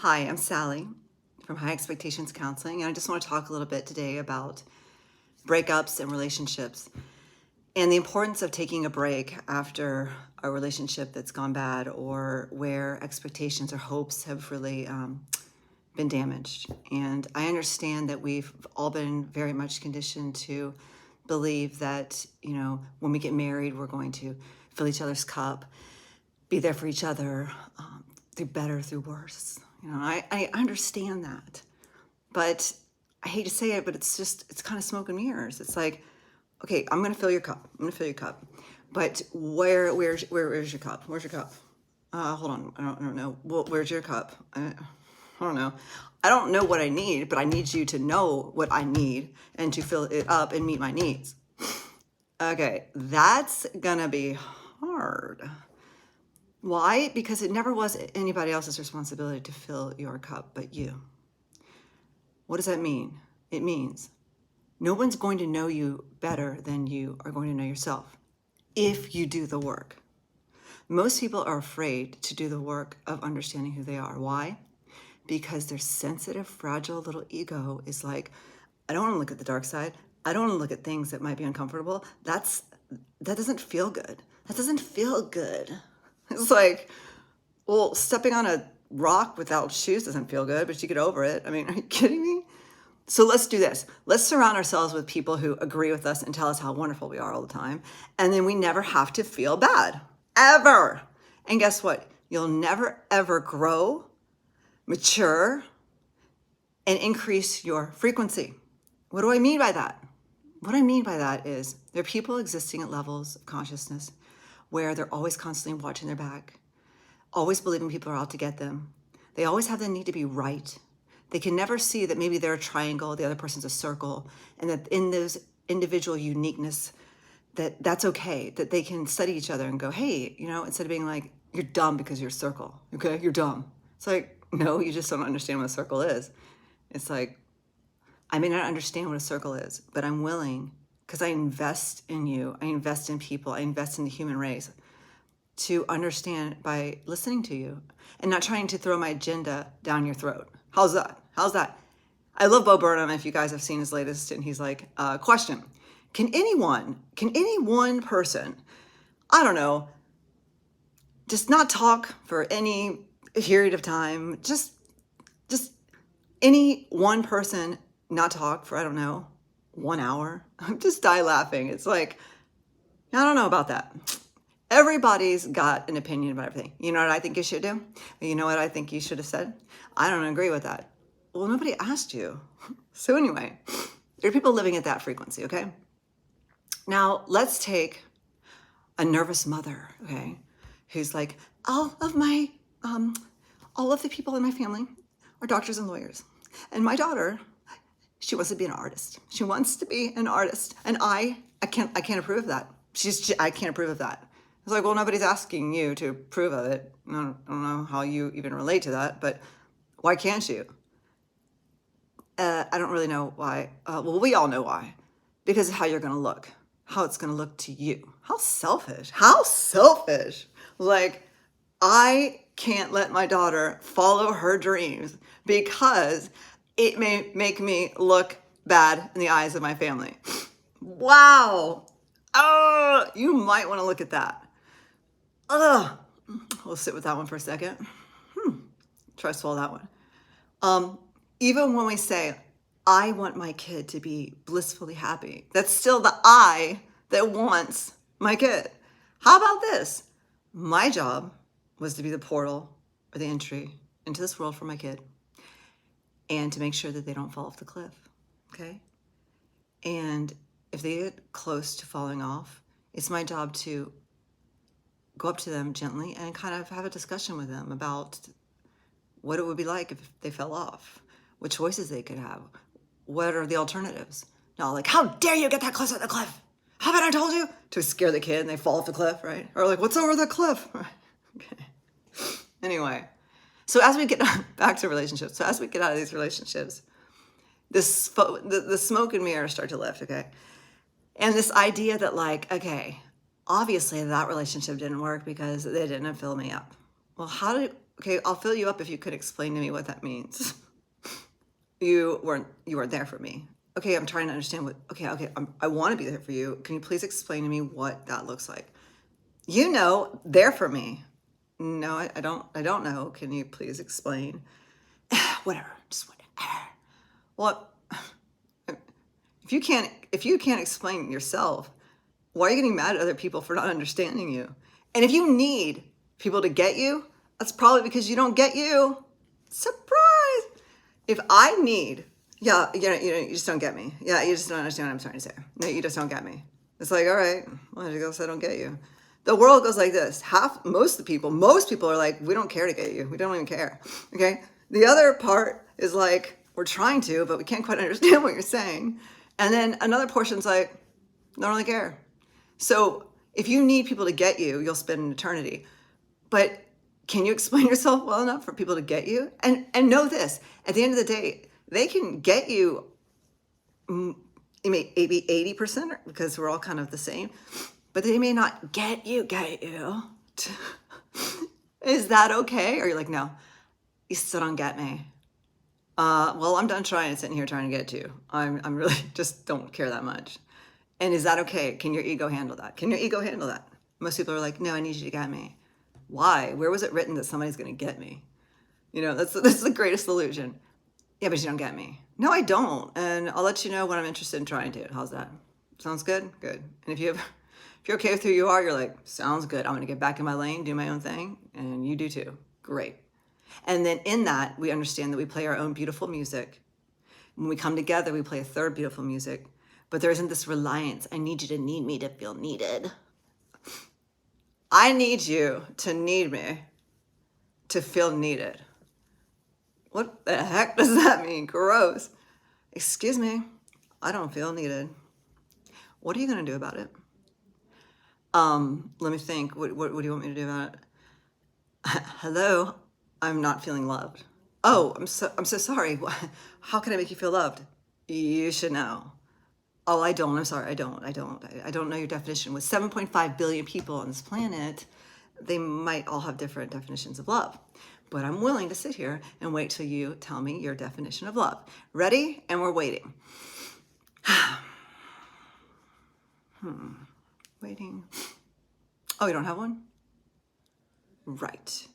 Hi, I'm Sally from High Expectations Counseling, and I just want to talk a little bit today about breakups and relationships and the importance of taking a break after a relationship that's gone bad or where expectations or hopes have really been damaged. And I understand that we've all been very much conditioned to believe that, when we get married, we're going to fill each other's cup, be there for each other, through better, through worse. I understand that, but I hate to say it, but it's kind of smoke and mirrors. It's like, okay, I'm going to fill your cup. I'm going to fill your cup. But where's your cup? Where's your cup? Hold on. I don't know. Well, where's your cup? I don't know. I don't know what I need, but I need you to know what I need and to fill it up and meet my needs. Okay, that's going to be hard. Why? Because it never was anybody else's responsibility to fill your cup but you. What does that mean? It means no one's going to know you better than you are going to know yourself if you do the work. Most people are afraid to do the work of understanding who they are. Why? Because their sensitive, fragile little ego is like, I don't want to look at the dark side. I don't want to look at things that might be uncomfortable. That doesn't feel good. That doesn't feel good. It's like, well, stepping on a rock without shoes doesn't feel good, but you get over it. I mean, are you kidding me? So let's do this. Let's surround ourselves with people who agree with us and tell us how wonderful we are all the time. And then we never have to feel bad, ever. And guess what? You'll never, ever grow, mature, and increase your frequency. What do I mean by that? What I mean by that is there are people existing at levels of consciousness where they're always constantly watching their back, always believing people are out to get them. They always have the need to be right. They can never see that maybe they're a triangle, the other person's a circle, and that in those individual uniqueness, that's okay, that they can study each other and go, hey, instead of being like, you're dumb because you're a circle, okay? You're dumb. It's like, no, you just don't understand what a circle is. It's like, I may not understand what a circle is, but I'm willing, because I invest in you, I invest in people, I invest in the human race, to understand by listening to you and not trying to throw my agenda down your throat. How's that? How's that? I love Bo Burnham, if you guys have seen his latest, and he's like, question, can any one person, I don't know, just not talk for any period of time, just any one person not talk for, I don't know, 1 hour? I'm just die laughing. It's like, I don't know about that. Everybody's got an opinion about everything. You know what I think you should do? You know what I think you should have said? I don't agree with that. Well, nobody asked you. So anyway, there are people living at that frequency, okay? Now, let's take a nervous mother, okay, who's like, all of the people in my family are doctors and lawyers. And my daughter, she wants to be an artist. She wants to be an artist. And I can't approve of that. I can't approve of that. It's like, well, nobody's asking you to approve of it. I don't know how you even relate to that, but why can't you? I don't really know why. Well, we all know why. Because of how you're going to look. How it's going to look to you. How selfish. How selfish. Like, I can't let my daughter follow her dreams because it may make me look bad in the eyes of my family. Wow. Oh, you might want to look at that. We'll sit with that one for a second. Try to swallow that one. Even when we say, I want my kid to be blissfully happy, that's still the I that wants my kid. How about this? My job was to be the portal or the entry into this world for my kid and to make sure that they don't fall off the cliff, okay? And if they get close to falling off, it's my job to go up to them gently and kind of have a discussion with them about what it would be like if they fell off, what choices they could have, what are the alternatives. Not like, how dare you get that close to the cliff? Haven't I told you? To scare the kid and they fall off the cliff, right? Or like, what's over the cliff? Okay. Anyway, so as we get back to relationships, so as we get out of these relationships, the smoke and mirrors start to lift, okay? And this idea that like, okay, obviously that relationship didn't work because they didn't fill me up. Well, Okay, I'll fill you up if you could explain to me what that means. You weren't there for me. Okay, I'm trying to understand okay, I want to be there for you. Can you please explain to me what that looks like? There for me. No, I don't know. Can you please explain? Whatever, just whatever. Well, if you can't explain yourself, why are you getting mad at other people for not understanding you? And if you need people to get you, that's probably because you don't get you. Surprise! If I need, yeah, you just don't get me. Yeah, you just don't understand what I'm trying to say. No, you just don't get me. It's like, all right, well, I guess I don't get you. The world goes like this. Most people are like, we don't care to get you. We don't even care. Okay. The other part is like, we're trying to, but we can't quite understand what you're saying. And then another portion's like, don't really care. So if you need people to get you, you'll spend an eternity. But can you explain yourself well enough for people to get you? And know this, at the end of the day, they can get you maybe 80% because we're all kind of the same, but they may not get you. Is that okay? Or you're like, no, you still don't get me. Well, I'm done sitting here trying to get to you. I'm really just don't care that much. And is that okay? Can your ego handle that? Can your ego handle that? Most people are like, no, I need you to get me. Why? Where was it written that somebody's going to get me? That's the greatest illusion. Yeah, but you don't get me. No, I don't. And I'll let you know when I'm interested in trying to. How's that? Sounds good? Good. And if you're okay with who you are, you're like, sounds good. I'm going to get back in my lane, do my own thing. And you do too. Great. And then in that, we understand that we play our own beautiful music. When we come together, we play a third beautiful music. But there isn't this reliance. I need you to need me to feel needed. I need you to need me to feel needed. What the heck does that mean? Gross. Excuse me. I don't feel needed. What are you going to do about it? Let me think. What do you want me to do about it? Hello. I'm not feeling loved. Oh, I'm so sorry. How can I make you feel loved? You should know. Oh, I don't. I'm sorry. I don't know your definition. With 7.5 billion people on this planet, they might all have different definitions of love. But I'm willing to sit here and wait till you tell me your definition of love. Ready? And we're waiting. Waiting. Oh, you don't have one? Right.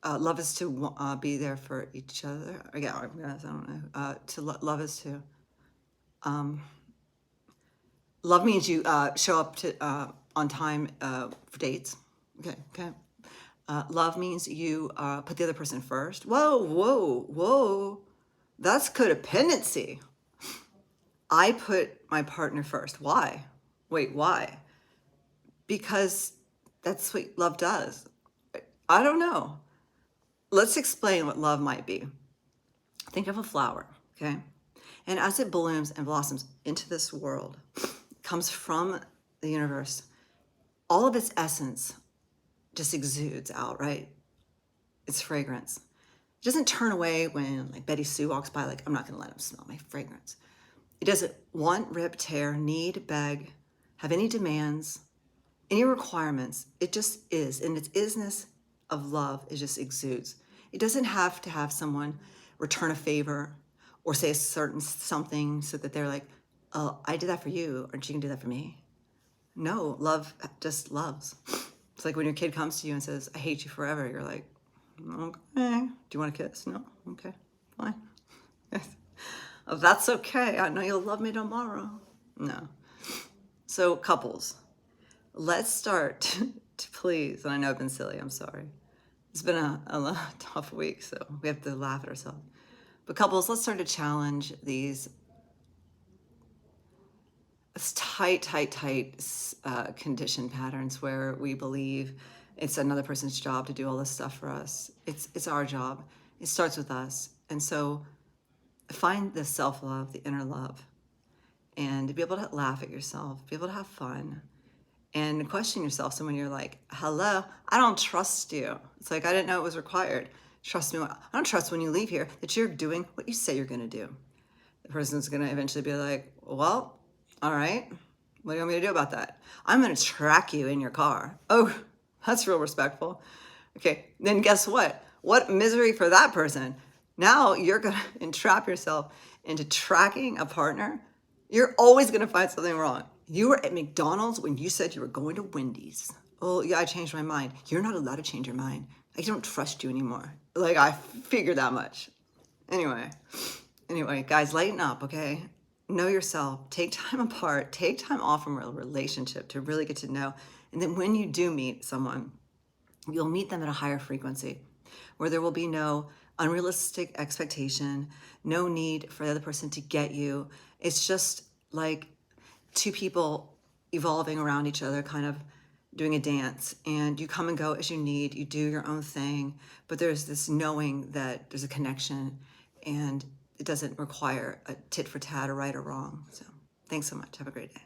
Love is to be there for each other. Yeah, I don't know. Love is to. Love means you show up on time for dates. Okay. Love means you put the other person first. Whoa. That's codependency. I put my partner first. Why? Wait, why? Because that's what love does. I don't know. Let's explain what love might be. Think of a flower, okay? And as it blooms and blossoms into this world, comes from the universe, all of its essence just exudes out, right? Its fragrance. It doesn't turn away when like Betty Sue walks by, like, I'm not gonna let him smell my fragrance. It doesn't want, rip, tear, need, beg, have any demands, any requirements. It just is. And its isness of love, it just exudes. It doesn't have to have someone return a favor or say a certain something so that they're like, oh, I did that for you, aren't you gonna do that for me? No, love just loves. It's like when your kid comes to you and says, I hate you forever. You're like, okay. Do you want a kiss? No? Okay, fine. Oh, that's okay. I know you'll love me tomorrow. No. So couples, let's start to please, and I know I've been silly, I'm sorry. It's been a tough week, so we have to laugh at ourselves. But couples, let's start to challenge these tight condition patterns where we believe it's another person's job to do all this stuff for us. It's our job. It starts with us. And so find the self-love, the inner love, and be able to laugh at yourself, be able to have fun, and question yourself. So when you're like, hello, I don't trust you. It's like, I didn't know it was required. Trust me. I don't trust when you leave here that you're doing what you say you're going to do. The person's going to eventually be like, well, all right, what do you want me to do about that? I'm going to track you in your car. Oh, that's real respectful. Okay, then guess what? What misery for that person. Now you're going to entrap yourself into tracking a partner. You're always going to find something wrong. You were at McDonald's when you said you were going to Wendy's. Oh, yeah, I changed my mind. You're not allowed to change your mind. I don't trust you anymore. Like, I figured that much. Anyway, guys, lighten up, okay? Know yourself. Take time apart. Take time off from a relationship to really get to know. And then when you do meet someone, you'll meet them at a higher frequency where there will be no unrealistic expectation, no need for the other person to get you. It's just like two people evolving around each other, kind of doing a dance, and you come and go as you need. You do your own thing, but there's this knowing that there's a connection and it doesn't require a tit for tat or right or wrong. So thanks so much. Have a great day.